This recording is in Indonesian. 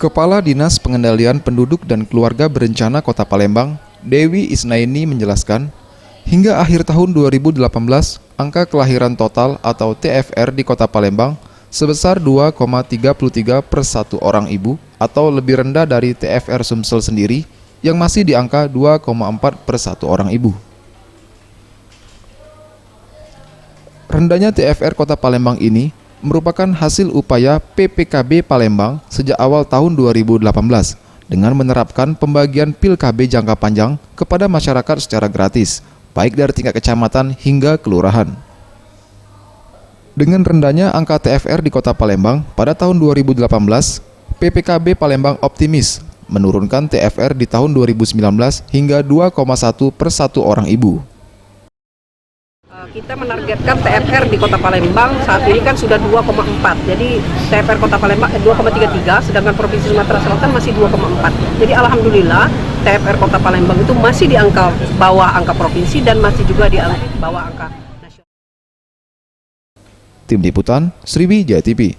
Kepala Dinas Pengendalian Penduduk dan Keluarga Berencana Kota Palembang, Dewi Isnaini menjelaskan, hingga akhir tahun 2018, angka kelahiran total atau TFR di Kota Palembang sebesar 2,33 per 1 orang ibu atau lebih rendah dari TFR Sumsel sendiri yang masih di angka 2,4 per 1 orang ibu. Rendahnya TFR Kota Palembang ini merupakan hasil upaya PPKB Palembang sejak awal tahun 2018 dengan menerapkan pembagian pil KB jangka panjang kepada masyarakat secara gratis, baik dari tingkat kecamatan hingga kelurahan. Dengan rendahnya angka TFR di Kota Palembang pada tahun 2018, PPKB Palembang optimis menurunkan TFR di tahun 2019 hingga 2,1 per 1 orang ibu. Kita menargetkan TFR di Kota Palembang saat ini kan sudah 2,4. Jadi TFR Kota Palembang 2,33, sedangkan Provinsi Sumatera Selatan masih 2,4. Jadi alhamdulillah TFR Kota Palembang itu masih di angka bawah angka provinsi dan masih juga di bawah angka nasional. Tim Liputan, Sriwijaya TV.